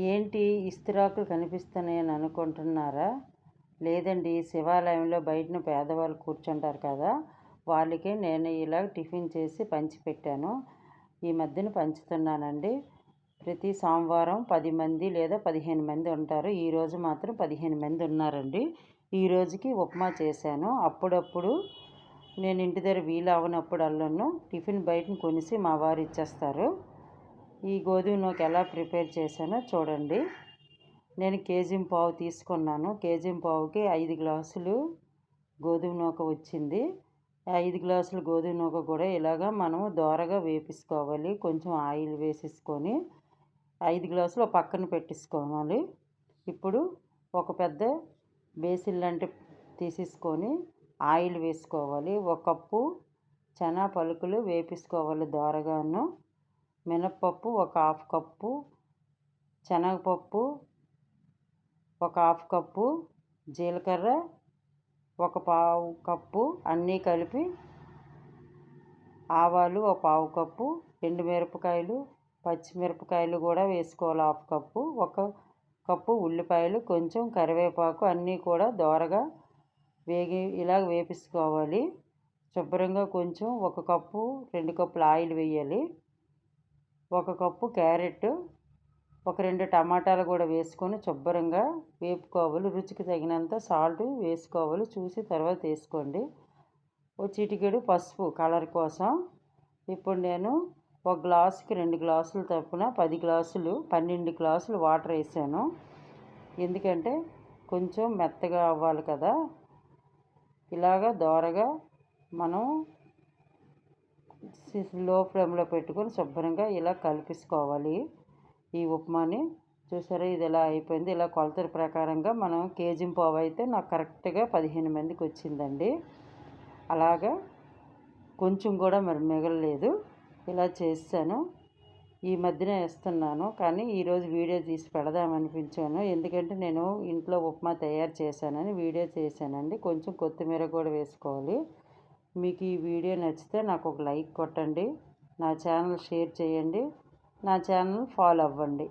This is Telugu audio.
ఏంటి ఇస్తరాకులు కనిపిస్తున్నాయని అనుకుంటున్నారా? లేదండి, శివాలయంలో బయటన పేదవాళ్ళు కూర్చుంటారు కదా, వాళ్ళకే నేను ఇలా టిఫిన్ చేసి పంచిపెట్టాను. ఈ మధ్యన పంచుతున్నానండి. ప్రతి సోమవారం 10 మంది లేదా 15 మంది ఉంటారు. ఈరోజు మాత్రం 15 మంది ఉన్నారండి. ఈ రోజుకి ఉప్మా చేశాను. అప్పుడప్పుడు నేను ఇంటి దగ్గర వీలు అవ్వనప్పుడల్లాను టిఫిన్ బయటన కొనేసి మా వారు ఇచ్చేస్తారు. ఈ గోధుమ నూక ఎలా ప్రిపేర్ చేశానో చూడండి. నేను కేజీ పావు తీసుకున్నాను. కేజీ పావుకి 5 గ్లాసులు గోధుమ నూక వచ్చింది. 5 గ్లాసులు గోధుమ నూక కూడా ఇలాగా మనం దోరగా వేపించుకోవాలి. కొంచెం ఆయిల్ వేసేసుకొని 5 గ్లాసులు పక్కన పెట్టేసుకోవాలి. ఇప్పుడు ఒక పెద్ద బేసిన్ లాంటి తీసేసుకొని ఆయిల్ వేసుకోవాలి. 1 కప్పు చనా పలుకులు వేపించుకోవాలి దోరగాను. మినప్పప్పు 1/2 కప్పు, శనగపప్పు 1/2 కప్పు, జీలకర్ర 1/4 కప్పు అన్నీ కలిపి, ఆవాలు 1/4 కప్పు, ఎండుమిరపకాయలు, పచ్చిమిరపకాయలు కూడా వేసుకోవాలి 1/2 కప్పు, 1 కప్పు ఉల్లిపాయలు, కొంచెం కరివేపాకు అన్నీ కూడా దోరగా ఇలా వేపించుకోవాలి. శుభ్రంగా కొంచెం 1 కప్పు 2 కప్పుల ఆయిల్ వేయాలి. 1 కప్పు క్యారెట్, 2 టమాటాలు కూడా వేసుకొని శుభ్రంగా వేపుకోవాలి. రుచికి తగినంత సాల్ట్ వేసుకోవాలి. చూసి తర్వాత వేసుకోండి. ఓ చిటికెడు పసుపు కలర్ కోసం. ఇప్పుడు నేను 1 గ్లాసుకి 2 గ్లాసులు తప్పున 10 గ్లాసులు 12 గ్లాసులు వాటర్ వేసాను. ఎందుకంటే కొంచెం మెత్తగా అవ్వాలి కదా. ఇలాగా దోరగా మనం లో ఫ్లేమ్లో పెట్టుకొని శుభ్రంగా ఇలా కలిపేసుకోవాలి. ఈ ఉప్మాని చూసారా, ఇది ఇలా అయిపోయింది. ఇలా కొలతల ప్రకారంగా మనం కేజీ పావు అయితే నాకు కరెక్ట్గా 15 మందికి వచ్చిందండి. అలాగా కొంచెం కూడా మరి మిగలలేదు. ఇలా చేశాను. ఈ మధ్యన వేస్తున్నాను, కానీ ఈరోజు వీడియో తీసి పెడదామనిపించాను. ఎందుకంటే నేను ఇంట్లో ఉప్మా తయారు చేశానని వీడియో చేశానండి. కొంచెం కొత్తిమీర కూడా వేసుకోవాలి. మీకు ఈ వీడియో నచ్చితే నాకు ఒక లైక్ కొట్టండి. నా ఛానల్ షేర్ చేయండి. నా ఛానల్ ఫాలో అవ్వండి.